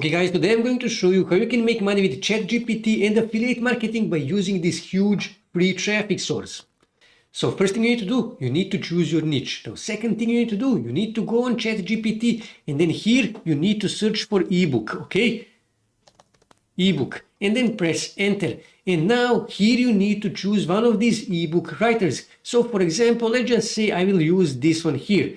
Okay guys, today I'm going to show you how you can make money with ChatGPT and affiliate marketing by using this huge free traffic source. So first thing you need to do, you need to choose your niche. Now second thing you need to do, you need to go on ChatGPT and then here you need to search for ebook, okay? Ebook, and then press enter. And now here you need to choose one of these ebook writers. So for example, let's just say I will use this one here.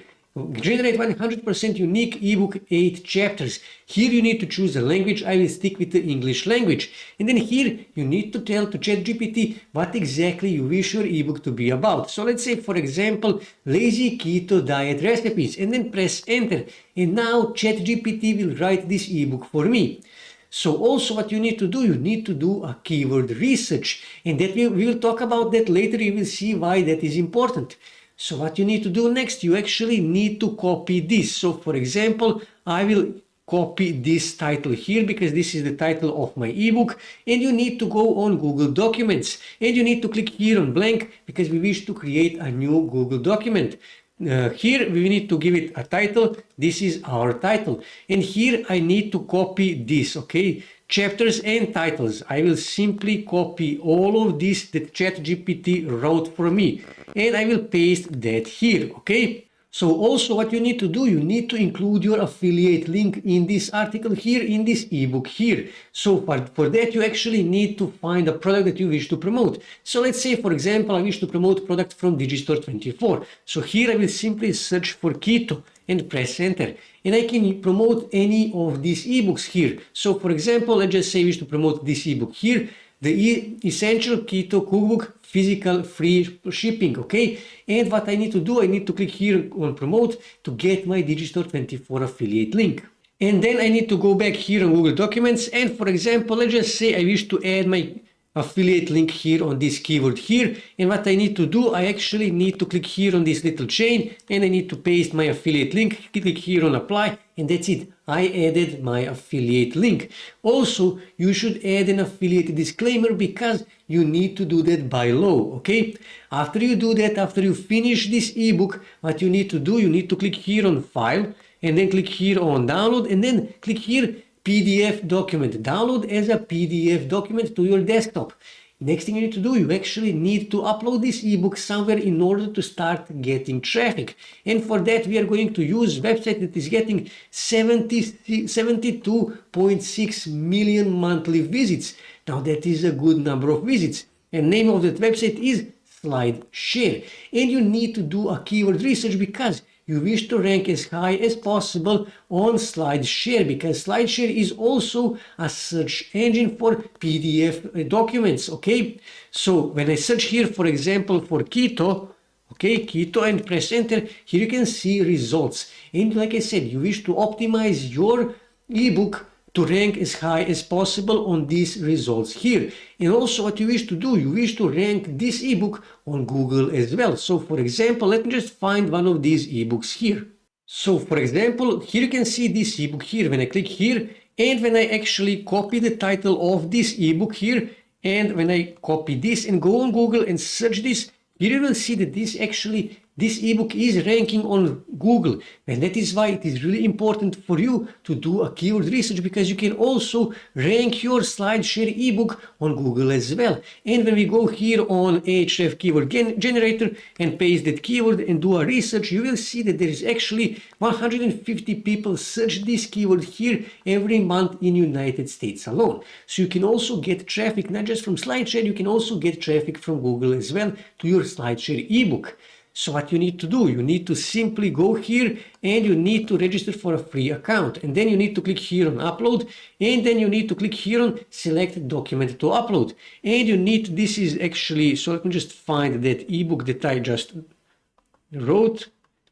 Generate 100% unique ebook 8 chapters. Here you need to choose a language. I will stick with the English language. And then here you need to tell to ChatGPT what exactly you wish your ebook to be about. So let's say, for example, lazy keto diet recipes, and then press enter. And now ChatGPT will write this ebook for me. So also what you need to do, you need to do a keyword research, and that we will talk about that later. You will see why that is important. So what you need to do next, you actually need to copy this. So for example, I will copy this title here because this is the title of my ebook, and you need to go on Google Documents and you need to click here on blank because we wish to create a new Google document. Here we need to give it a title. This is our title, and here I need to copy this, okay? Chapters and titles. I will simply copy all of this that ChatGPT wrote for me, and I will paste that here, okay? So also what you need to do, you need to include your affiliate link in this article here, in this ebook here. So for that you actually need to find a product that you wish to promote. So let's say, for example, I wish to promote product from Digistore24. So here I will simply search for keto and press enter. And I can promote any of these ebooks here. So for example, let's just say I wish to promote this ebook here, the Essential Keto Cookbook, physical free shipping, okay? And what I need to do, I need to click here on promote to get my Digistore24 affiliate link. And then I need to go back here on Google Documents, and for example, let's just say I wish to add my affiliate link here on this keyword here, and what I need to do, I actually need to click here on this little chain and I need to paste my affiliate link, click here on apply, and that's it. I added my affiliate link. Also, you should add an affiliate disclaimer because you need to do that by law, okay? After you do that, after you finish this ebook, what you need to do, you need to click here on file and then click here on download and then click here PDF document. Download as a PDF document to your desktop. Next thing you need to do, you actually need to upload this ebook somewhere in order to start getting traffic. And for that, we are going to use a website that is getting 72.6 million monthly visits. Now that is a good number of visits. And name of that website is SlideShare. And you need to do a keyword research because you wish to rank as high as possible on SlideShare, because SlideShare is also a search engine for PDF documents, okay? So when I search here, for example, for keto, okay, keto, and press enter, here you can see results. And like I said, you wish to optimize your ebook to rank as high as possible on these results here. And also what you wish to do, you wish to rank this ebook on Google as well. So for example, let me just find one of these ebooks here. So for example, here you can see this ebook here. When I click here and when I actually copy the title of this ebook here, and when I copy this and go on Google and search this, here you will see that this ebook is ranking on Google, and that is why it is really important for you to do a keyword research, because you can also rank your SlideShare ebook on Google as well. And when we go here on Ahrefs keyword generator and paste that keyword and do a research, you will see that there is actually 150 people search this keyword here every month in United States alone. So you can also get traffic not just from SlideShare, you can also get traffic from Google as well to your SlideShare ebook. So what you need to do, you need to simply go here and you need to register for a free account. And then you need to click here on upload, and then you need to click here on select document to upload. And you need, this is actually, so let me just find that ebook that I just wrote.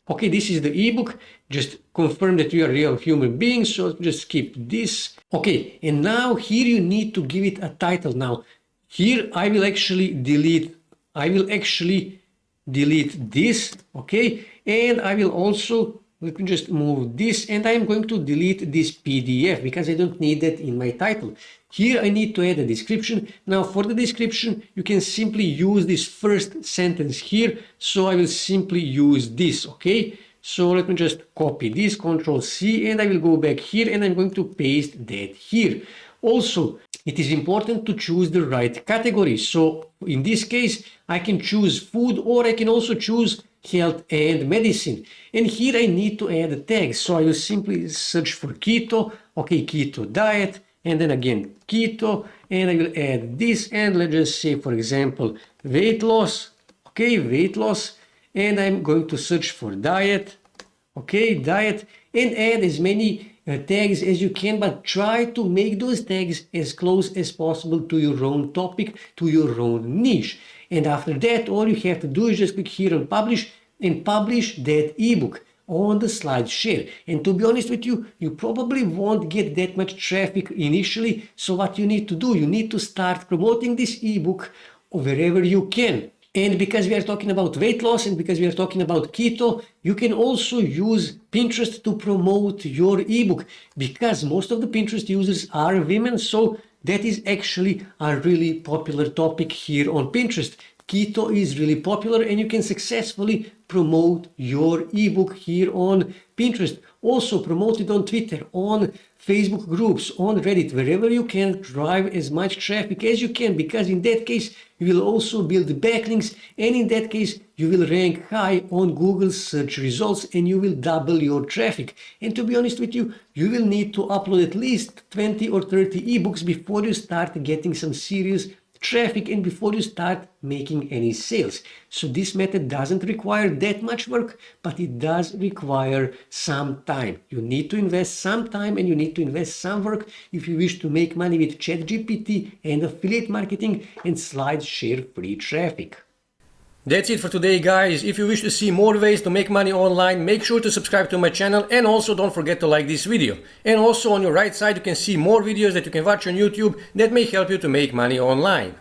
Okay, this is the ebook. Just confirm that you are a real human being. So just skip this. Okay, and now here you need to give it a title. Now here I will actually delete this, okay, and I will also, let me just move this, and I'm going to delete this PDF because I don't need that in my title. Here I need to add a description. Now for the description, you can simply use this first sentence here, so I will simply use this, okay? So let me just copy this, Control C, and I will go back here and I'm going to paste that here. Also, it is important to choose the right category. So in this case, I can choose food, or I can also choose health and medicine. And here I need to add a tag. So I will simply search for keto, okay, keto diet, and then again keto, and I will add this, and let's just say, for example, weight loss, okay, weight loss, and I'm going to search for diet, okay, diet, and add as many tags as you can, but try to make those tags as close as possible to your own topic, to your own niche. And after that, all you have to do is just click here on publish and publish that ebook on the SlideShare. And to be honest with you, you probably won't get that much traffic initially. So what you need to do, you need to start promoting this ebook wherever you can. And because we are talking about weight loss and because we are talking about keto, you can also use Pinterest to promote your ebook, because most of the Pinterest users are women. So that is actually a really popular topic here on Pinterest. Keto is really popular and you can successfully promote your ebook here on Pinterest. Also promote it on Twitter, on Facebook groups, on Reddit, wherever you can. Drive as much traffic as you can, because in that case you will also build backlinks, and in that case you will rank high on Google search results and you will double your traffic. And to be honest with you, you will need to upload at least 20 or 30 ebooks before you start getting some serious traffic and before you start making any sales. So this method doesn't require that much work, but it does require some time. You need to invest some time and you need to invest some work if you wish to make money with ChatGPT and affiliate marketing and SlideShare free traffic. That's it for today, guys. If you wish to see more ways to make money online, make sure to subscribe to my channel, and also don't forget to like this video. And also on your right side you can see more videos that you can watch on YouTube that may help you to make money online.